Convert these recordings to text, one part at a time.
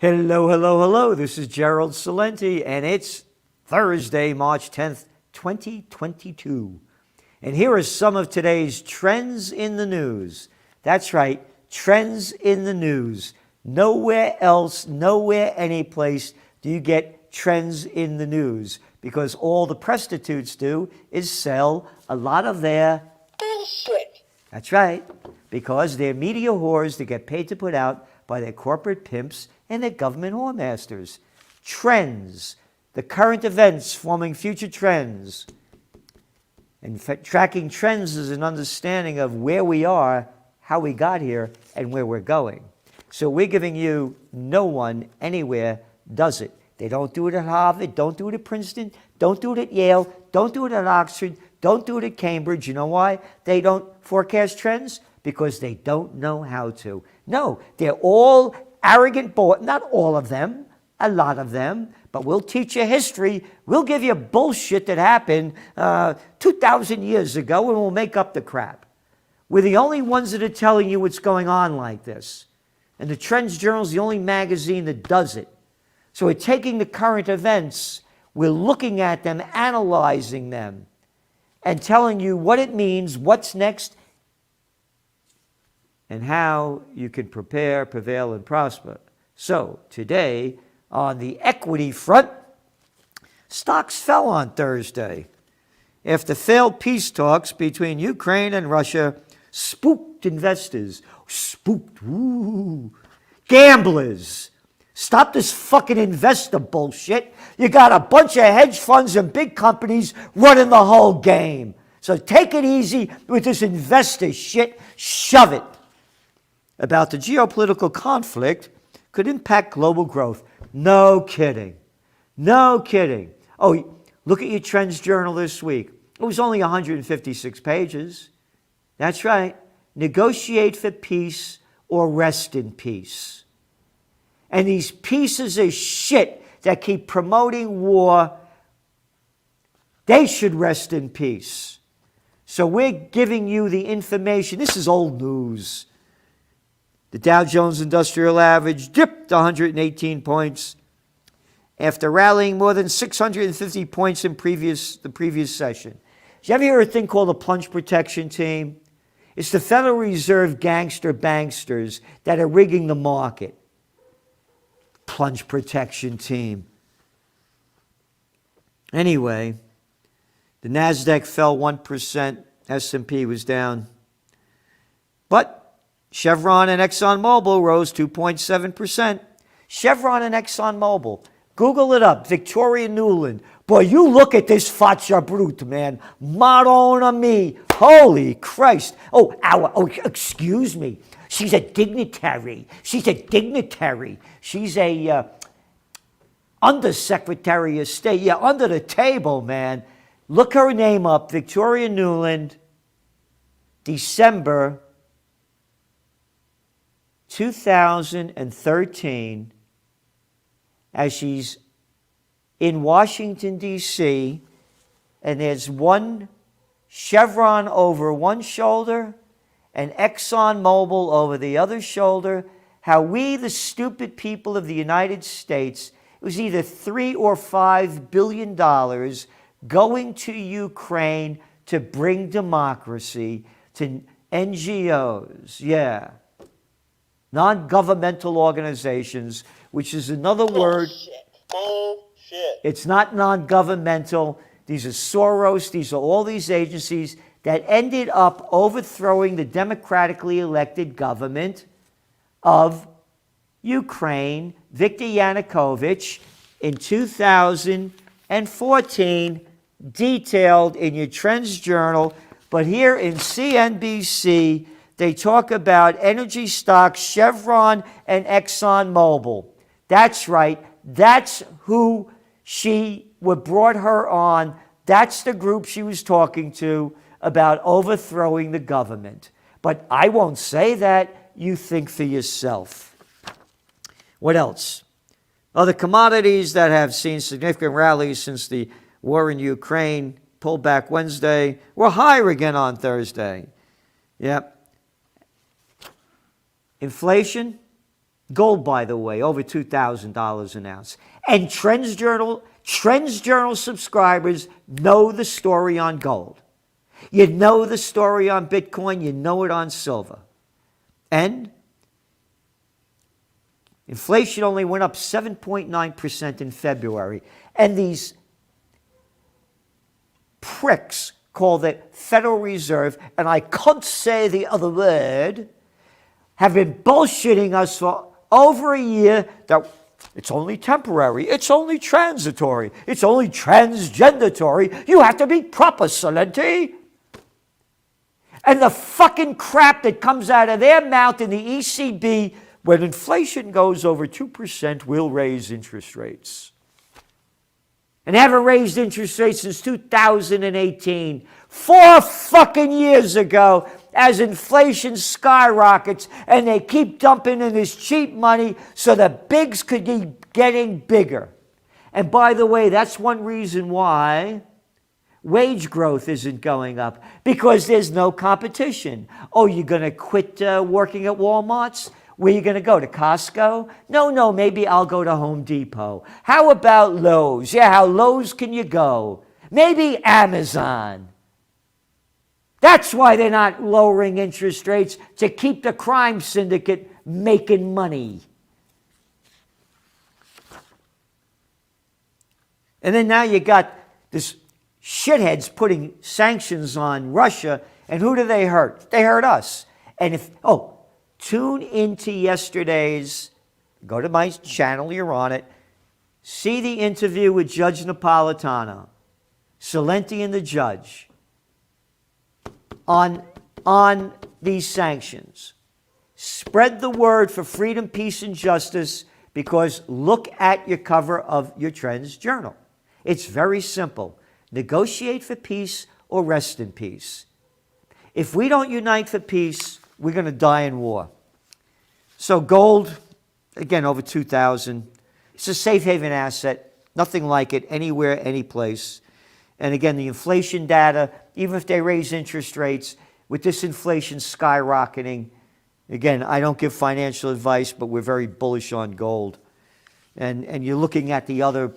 Hello, hello, hello. This is Gerald Salenti, and it's Thursday, March 10th, 2022. And here are some of today's trends in the news. That's right, trends in the news. Nowhere else, nowhere, anyplace do you get trends in the news, because all the prostitutes do is sell a lot of their bullshit. That's right, because they're media whores that get paid to put out by their corporate pimps and their government whoremasters. Trends, the current events forming future trends. And tracking trends is an understanding of where we are, how we got here, and where we're going. So we're giving you no one anywhere does it. They don't do it at Harvard, don't do it at Princeton, don't do it at Yale, don't do it at Oxford, don't do it at Cambridge. You know why they don't forecast trends? Because they don't know how to. No, they're all arrogant, not all of them, a lot of them, but we'll teach you history. We'll give you bullshit that happened 2,000 years ago, and we'll make up the crap. We're the only ones that are telling you what's going on like this. And the Trends Journal is the only magazine that does it. So we're taking the current events, we're looking at them, analyzing them, and telling you what it means, what's next, and how you can prepare, prevail, and prosper. So today, on the equity front, stocks fell on Thursday after failed peace talks between Ukraine and Russia spooked investors. Spooked, ooh. Gamblers. Stop this fucking investor bullshit. You got a bunch of hedge funds and big companies running the whole game. So take it easy with this investor shit. Shove it. About the geopolitical conflict could impact global growth. No kidding. No kidding. Oh, look at your Trends Journal this week. It was only 156 pages. That's right. Negotiate for peace or rest in peace. And these pieces of shit that keep promoting war, they should rest in peace. So we're giving you the information. This is old news. The Dow Jones Industrial Average dipped 118 points after rallying more than 650 points in the previous session. Did you ever hear a thing called a plunge protection team? It's the Federal Reserve gangster banksters that are rigging the market. Plunge protection team. Anyway, the NASDAQ fell 1%, S&P was down. But Chevron and ExxonMobil rose 2.7%. Chevron and ExxonMobil. Google it up. Victoria Nuland. Boy, you look at this faccia brute, man. Madonna me. Holy Christ. Oh, excuse me. She's a dignitary. She's a dignitary. She's a undersecretary of state. Yeah, under the table, man. Look her name up. Victoria Nuland. December 2013, as she's in Washington, D.C., and there's one Chevron over one shoulder and ExxonMobil over the other shoulder, how we, the stupid people of the United States, it was either $3 or $5 billion going to Ukraine to bring democracy to NGOs. Yeah. Non-governmental organizations, which is another word. Bullshit. It's not non-governmental. These are Soros. These are all these agencies that ended up overthrowing the democratically elected government of Ukraine, Viktor Yanukovych, in 2014, detailed in your Trends Journal. But here in CNBC, they talk about energy stocks, Chevron and ExxonMobil. That's right. That's who brought her on. That's the group she was talking to about overthrowing the government. But I won't say that. You think for yourself. What else? Other commodities that have seen significant rallies since the war in Ukraine pulled back Wednesday were higher again on Thursday. Yep. Inflation, Gold, by the way, over $2,000 an ounce. And Trends Journal subscribers know the story on gold. You know the story on Bitcoin. You know it on silver. And inflation only went up 7.9% in February. And these pricks called the Federal Reserve, and I can't say the other word, have been bullshitting us for over a year that it's only temporary, it's only transitory, it's only transgendatory. You have to be proper, Salenti. And the fucking crap that comes out of their mouth in the ECB, when inflation goes over 2%, we'll raise interest rates. And haven't raised interest rates since 2018. 4 fucking years ago, as inflation skyrockets and they keep dumping in this cheap money so the bigs could keep getting bigger. And by the way, that's one reason why wage growth isn't going up, because there's no competition. Oh, you're going to quit working at Walmart's? Where are you going to go? To Costco? No, maybe I'll go to Home Depot. How about Lowe's? Yeah, how Lowe's can you go? Maybe Amazon. That's why they're not lowering interest rates, to keep the crime syndicate making money. And then now you got this shitheads putting sanctions on Russia, and who do they hurt? They hurt us. And tune into yesterday's, go to my channel, you're on it, see the interview with Judge Napolitano, Salenti and the judge, on these sanctions. Spread the word for freedom, peace, and justice, because look at your cover of your Trends Journal. It's very simple. Negotiate for peace or rest in peace. If we don't unite for peace, we're going to die in war. So gold, again, over 2,000. It's a safe haven asset. Nothing like it anywhere, any place. And again, the inflation data, even if they raise interest rates, with this inflation skyrocketing, again, I don't give financial advice, but we're very bullish on gold. And you're looking at the other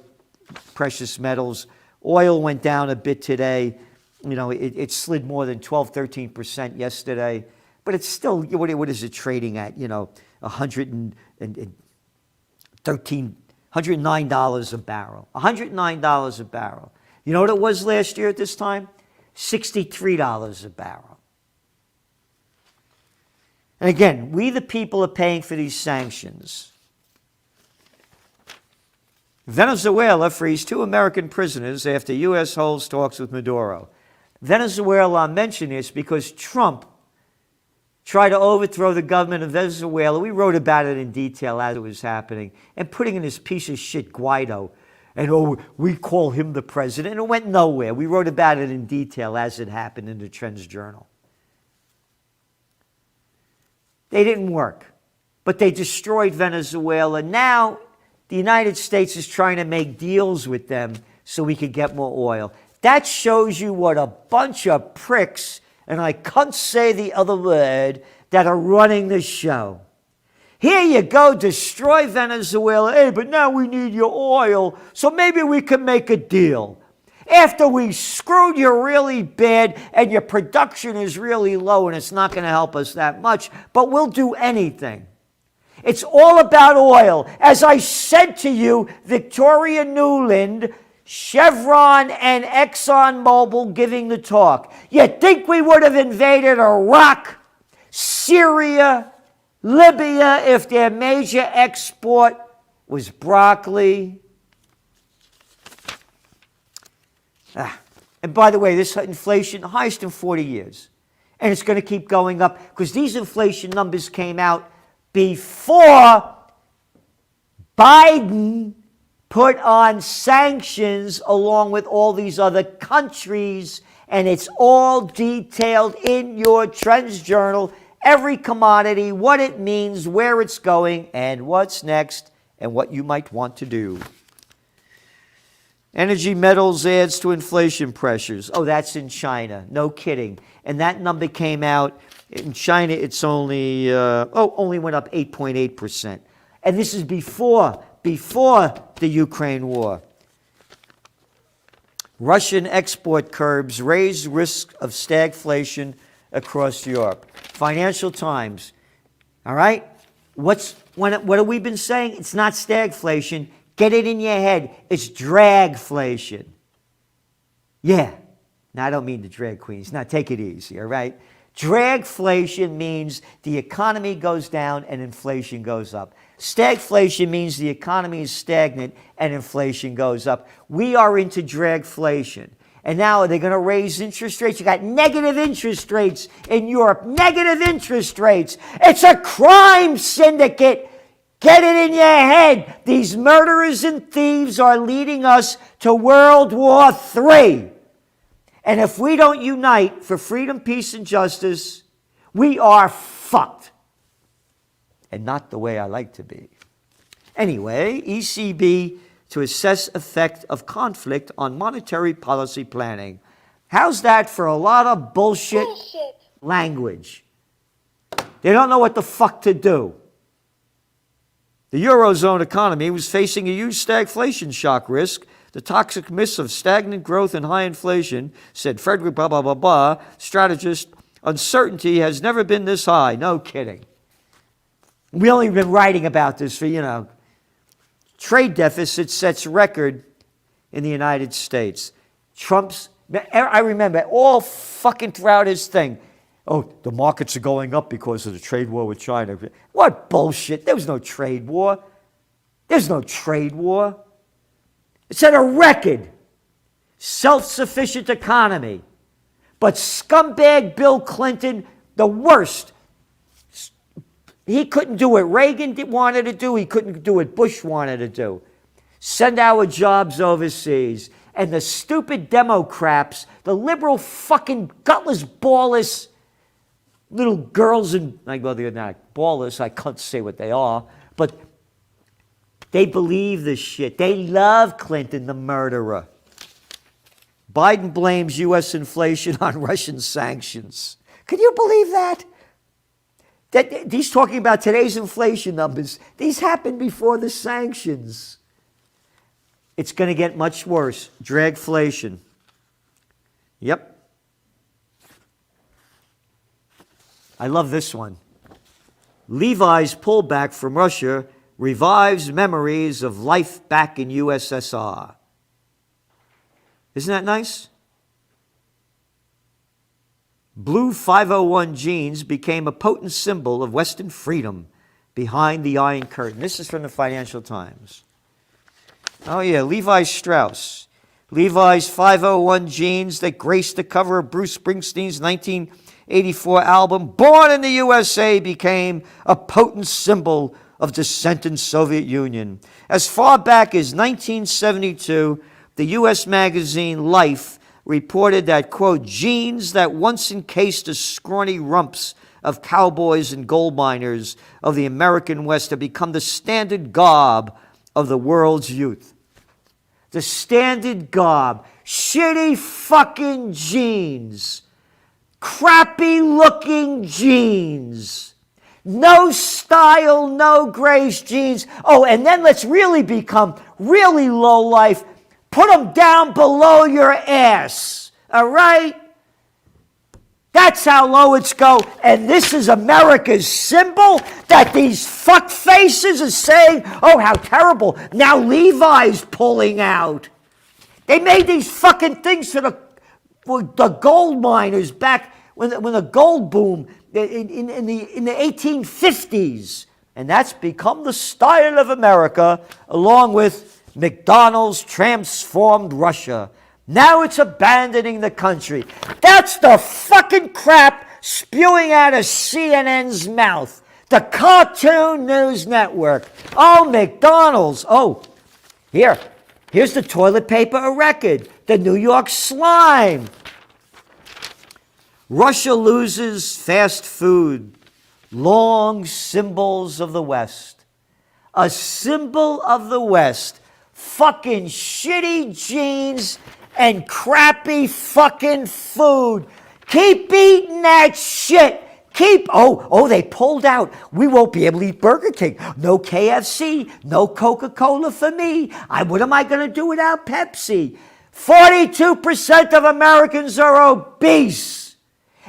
precious metals. Oil went down a bit today. You know, it slid more than 12, 13% yesterday. But it's still, what is it trading at? You know, $109 a barrel. $109 a barrel. You know what it was last year at this time? $63 a barrel. And again, we the people are paying for these sanctions. Venezuela frees 2 American prisoners after U.S. holds talks with Maduro. Venezuela, I'll mention this because Trump tried to overthrow the government of Venezuela. We wrote about it in detail as it was happening, and putting in this piece of shit Guaido. And we call him the president. It went nowhere. We wrote about it in detail as it happened in the Trends Journal. They didn't work, but they destroyed Venezuela. Now the United States is trying to make deals with them so we could get more oil. That shows you what a bunch of pricks, and I can't say the other word, that are running the show. Here you go, destroy Venezuela. Hey, but now we need your oil, so maybe we can make a deal. After we screwed you really bad and your production is really low and it's not going to help us that much, but we'll do anything. It's all about oil. As I said to you, Victoria Nuland, Chevron, and ExxonMobil giving the talk. You think we would have invaded Iraq, Syria, Libya if their major export was broccoli? And by the way, this inflation, the highest in 40 years. And it's going to keep going up because these inflation numbers came out before Biden put on sanctions along with all these other countries. And it's all detailed in your Trends Journal. Every commodity, what it means, where it's going, and what's next, and what you might want to do. Energy metals adds to inflation pressures. Oh, that's in China. No kidding. And that number came out. In China, it's only went up 8.8%. And this is before the Ukraine war. Russian export curbs raise risk of stagflation across Europe. Financial Times. All right? What have we been saying? It's not stagflation. Get it in your head. It's dragflation. Yeah. Now, I don't mean the drag queens. Now, take it easy, all right? Dragflation means the economy goes down and inflation goes up. Stagflation means the economy is stagnant and inflation goes up. We are into dragflation. And now they're going to raise interest rates. You got negative interest rates in Europe. Negative interest rates. It's a crime syndicate. Get it in your head. These murderers and thieves are leading us to World War III. And if we don't unite for freedom, peace, and justice, we are fucked. And not the way I like to be. Anyway, ECB to assess effect of conflict on monetary policy planning. How's that for a lot of bullshit language? They don't know what the fuck to do. The Eurozone economy was facing a huge stagflation shock risk. The toxic mist of stagnant growth and high inflation, said Frederick blah, blah, blah, blah, strategist, uncertainty has never been this high. No kidding. We only been writing about this for, trade deficit sets record in the United States. I remember all fucking throughout his thing. Oh, the markets are going up because of the trade war with China. What bullshit? There was no trade war. There's no trade war. It set a record. Self-sufficient economy. But scumbag Bill Clinton, the worst. He couldn't do what Reagan wanted to do. He couldn't do what Bush wanted to do. Send our jobs overseas. And the stupid Democrats, the liberal fucking gutless, ballless little girls and, well, they're not ballless, I can't say what they are, but they believe this shit. They love Clinton, the murderer. Biden blames U.S. inflation on Russian sanctions. Can you believe that? He's talking about today's inflation numbers. These happened before the sanctions. It's going to get much worse. Dragflation. Yep. I love this one. Levi's pullback from Russia revives memories of life back in USSR. Isn't that nice? Blue 501 jeans became a potent symbol of Western freedom behind the Iron Curtain. This is from the Financial Times. Oh yeah, Levi Strauss. Levi's 501 jeans that graced the cover of Bruce Springsteen's 1984 album, Born in the USA, became a potent symbol of dissent in Soviet Union. As far back as 1972, the U.S. magazine Life reported that, quote, jeans that once encased the scrawny rumps of cowboys and gold miners of the American West have become the standard garb of the world's youth. The standard garb. Shitty fucking jeans. Crappy looking jeans. No style, no grace jeans. Oh, and then let's really become really low life. Put them down below your ass. All right? That's how low it's go. And this is America's symbol that these fuck faces are saying, oh, how terrible. Now Levi's pulling out. They made these fucking things for the gold miners back when the gold boom in the 1850s. And that's become the style of America, along with McDonald's transformed Russia. Now it's abandoning the country. That's the fucking crap spewing out of CNN's mouth. The Cartoon News Network. Oh, McDonald's. Oh, here's the toilet paper of record. The New York slime. Russia loses fast food. Long symbols of the West. A symbol of the West. Fucking shitty jeans and crappy fucking food. Keep eating that shit. They pulled out. We won't be able to eat Burger King. No KFC, no Coca-Cola for me. What am I going to do without Pepsi? 42% of Americans are obese.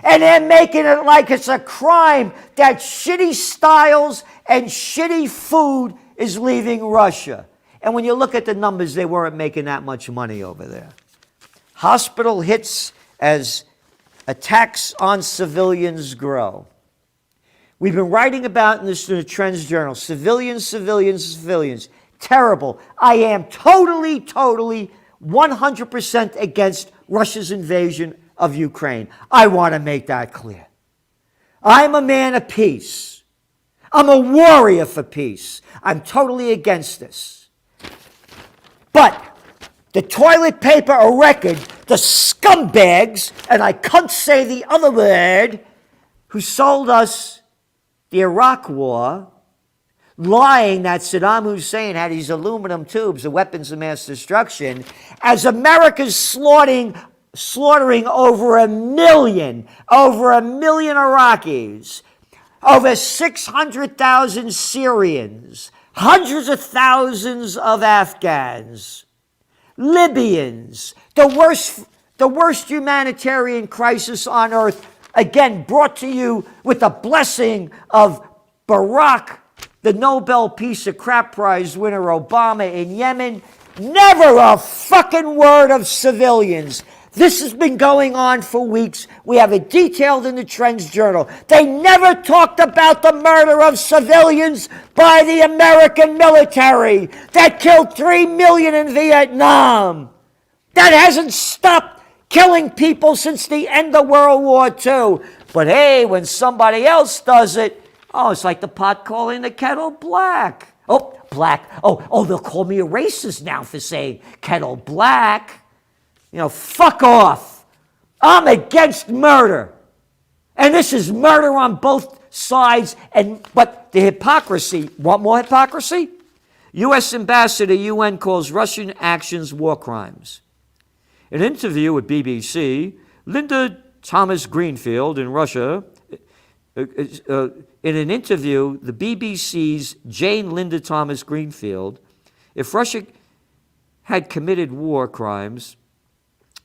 And they're making it like it's a crime that shitty styles and shitty food is leaving Russia. And when you look at the numbers, they weren't making that much money over there. Hospital hits as attacks on civilians grow. We've been writing about in the Trends Journal, civilians. Terrible. I am totally, 100% against Russia's invasion of Ukraine. I want to make that clear. I'm a man of peace. I'm a warrior for peace. I'm totally against this. But the toilet paper of record, the scumbags, and I can't say the other word, who sold us the Iraq War, lying that Saddam Hussein had these aluminum tubes, the weapons of mass destruction, as America's slaughtering over a million Iraqis, over 600,000 Syrians, hundreds of thousands of Afghans, Libyans, the worst humanitarian crisis on earth, again brought to you with the blessing of Barack, the Nobel Peace of Crap Prize winner Obama in Yemen. Never a fucking word of civilians. This has been going on for weeks. We have it detailed in the Trends Journal. They never talked about the murder of civilians by the American military that killed 3 million in Vietnam. That hasn't stopped killing people since the end of World War II. But hey, when somebody else does it, it's like the pot calling the kettle black. Black. They'll call me a racist now for saying kettle black. Fuck off. I'm against murder. And this is murder on both sides. But the hypocrisy, want more hypocrisy? U.S. Ambassador UN calls Russian actions war crimes. In an interview with BBC, Linda Thomas Greenfield in Russia, in an interview, the BBC's Jane Linda Thomas Greenfield, if Russia had committed war crimes,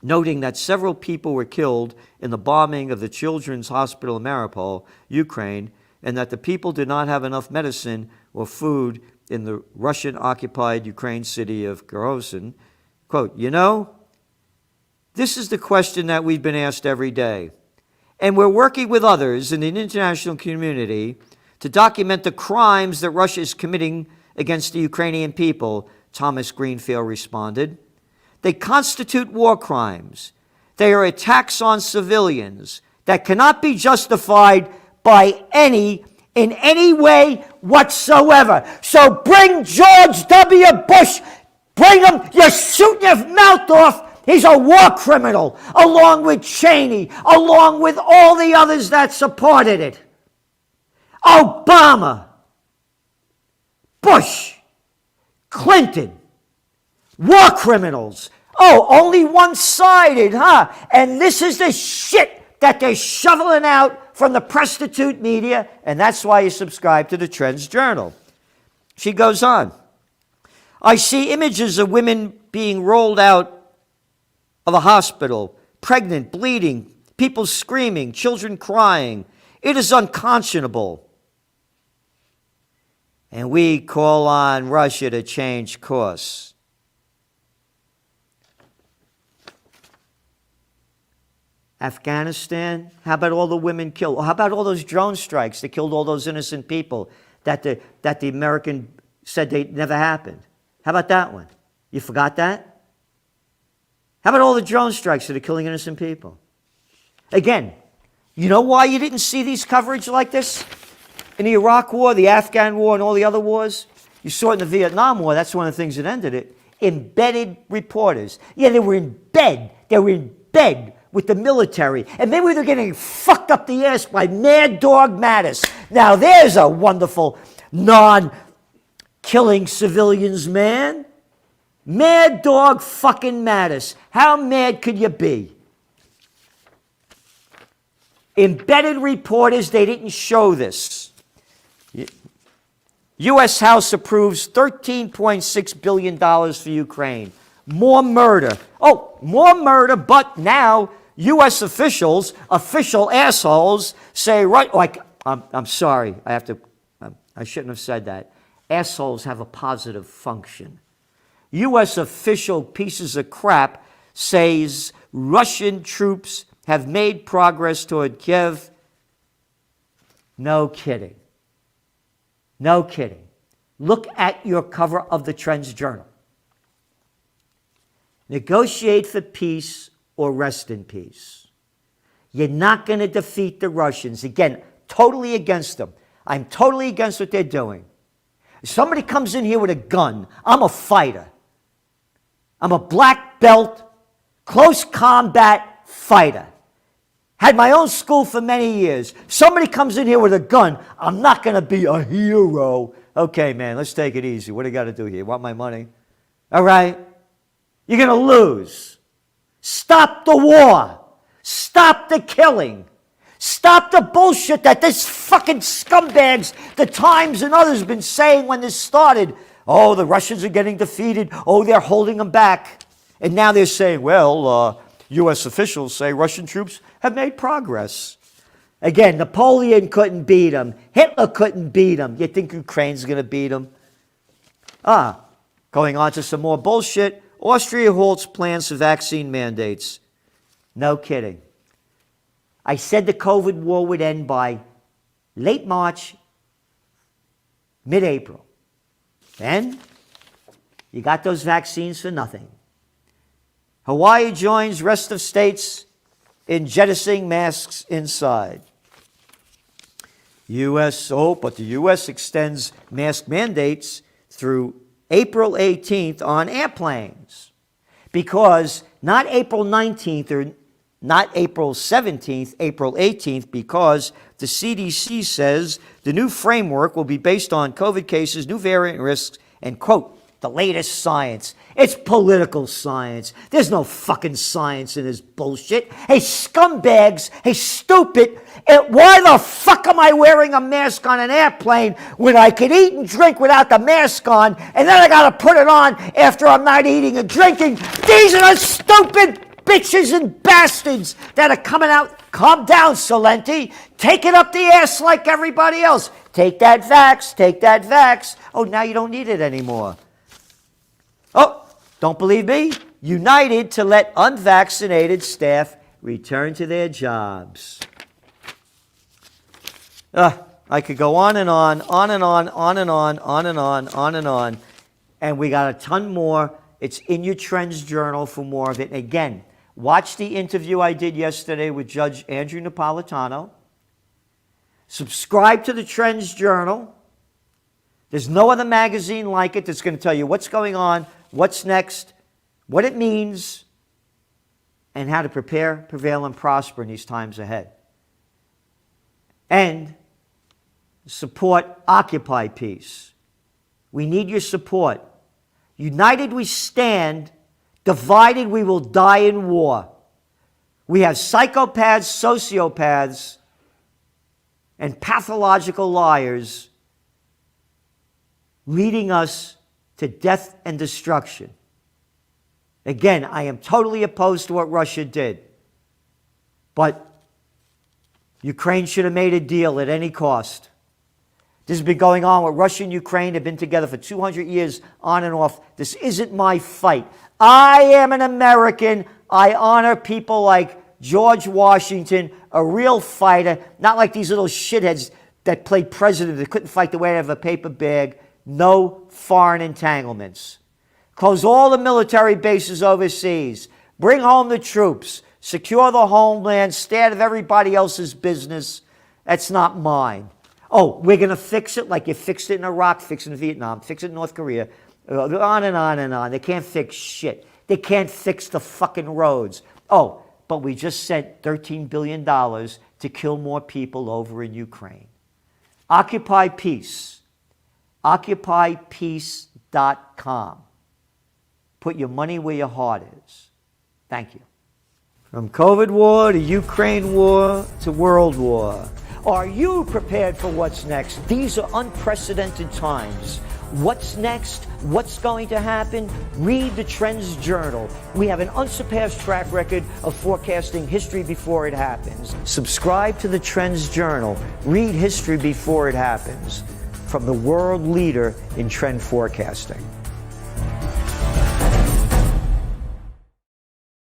noting that several people were killed in the bombing of the Children's Hospital in Mariupol, Ukraine, and that the people did not have enough medicine or food in the Russian-occupied Ukraine city of Kherson, quote, this is the question that we've been asked every day. And we're working with others in the international community to document the crimes that Russia is committing against the Ukrainian people, Thomas Greenfield responded. They constitute war crimes. They are attacks on civilians that cannot be justified by in any way whatsoever. So bring George W. Bush, bring him, you're shooting your mouth off. He's a war criminal, along with Cheney, along with all the others that supported it. Obama, Bush, Clinton, war criminals. Only one-sided, huh? And this is the shit that they're shoveling out from the prostitute media, and that's why you subscribe to the Trends Journal. She goes on. I see images of women being rolled out of a hospital, pregnant, bleeding, people screaming, children crying. It is unconscionable. And we call on Russia to change course. Afghanistan, how about all the women killed? How about all those drone strikes that killed all those innocent people that the American said they never happened? How about that one? You forgot that? How about all the drone strikes that are killing innocent people? Again, you know why you didn't see these coverage like this? In the Iraq War, the Afghan War, and all the other wars? You saw it in the Vietnam War. That's one of the things that ended it. Embedded reporters. Yeah, they were in bed. They were in bed with the military. And they were getting fucked up the ass by Mad Dog Mattis. Now, there's a wonderful non-killing civilians man. Mad Dog fucking Mattis. How mad could you be? Embedded reporters, they didn't show this. U.S. House approves $13.6 billion for Ukraine. More murder. Oh, more murder, but now U.S. officials, official assholes, say, right, like, I'm sorry, I shouldn't have said that. Assholes have a positive function. U.S. official pieces of crap says Russian troops have made progress toward Kiev. No kidding. No kidding. Look at your cover of the Trends Journal. Negotiate for peace or rest in peace. You're not going to defeat the Russians. Again, totally against them. I'm totally against what they're doing. If somebody comes in here with a gun, I'm a fighter. I'm a black belt, close combat fighter. Had my own school for many years. Somebody comes in here with a gun, I'm not going to be a hero. Okay, man, let's take it easy. What do you got to do here? You want my money? All right? You're going to lose. Stop the war. Stop the killing. Stop the bullshit that this fucking scumbags, the Times and others, have been saying when this started. Oh, the Russians are getting defeated. Oh, they're holding them back. And now they're saying, well, U.S. officials say Russian troops have made progress. Again, Napoleon couldn't beat them. Hitler couldn't beat them. You think Ukraine's going to beat them? Going on to some more bullshit. Austria halts plans for vaccine mandates. No kidding. I said the COVID war would end by late March, mid-April. Then you got those vaccines for nothing. Hawaii joins rest of states in jettisoning masks inside. But the U.S. extends mask mandates through April 18th on airplanes. Because not April 19th or not April 17th, April 18th, because the CDC says the new framework will be based on COVID cases, new variant risks, and, quote, the latest science. It's political science. There's no fucking science in this bullshit. Hey, scumbags. Hey, stupid. Why the fuck am I wearing a mask on an airplane when I could eat and drink without the mask on, and then I got to put it on after I'm not eating and drinking? These are the stupid bitches and bastards that are coming out. Calm down, Salenti. Take it up the ass like everybody else. Take that vax. Take that vax. Oh, now you don't need it anymore. Oh, don't believe me? United to let unvaccinated staff return to their jobs. I could go on and on and on, on and on, on and on, on and on. And we got a ton more. It's in your Trends Journal for more of it. And again, watch the interview I did yesterday with Judge Andrew Napolitano. Subscribe to the Trends Journal. There's no other magazine like it that's going to tell you what's going on, what's next, what it means, and how to prepare, prevail, and prosper in these times ahead. And support Occupy Peace. We need your support. United we stand, divided we will die in war. We have psychopaths, sociopaths, and pathological liars leading us to death and destruction. Again, I am totally opposed to what Russia did. But Ukraine should have made a deal at any cost. This has been going on with Russia and Ukraine. They've been together for 200 years, on and off. This isn't my fight. I am an American. I honor people like George Washington, a real fighter, not like these little shitheads that played president that couldn't fight the way out of a paper bag. No foreign entanglements. Close all the military bases overseas. Bring home the troops. Secure the homeland. Stay out of everybody else's business. That's not mine. Oh, we're going to fix it like you fixed it in Iraq, fix it in Vietnam, fix it in North Korea. On and on and on. They can't fix shit. They can't fix the fucking roads. Oh, but we just sent $13 billion to kill more people over in Ukraine. Occupy Peace. OccupyPeace.com. Put your money where your heart is. Thank you. From COVID war to Ukraine war to world war. Are you prepared for what's next? These are unprecedented times. What's next? What's going to happen? Read the Trends Journal. We have an unsurpassed track record of forecasting history before it happens. Subscribe to the Trends Journal. Read history before it happens. From the world leader in trend forecasting.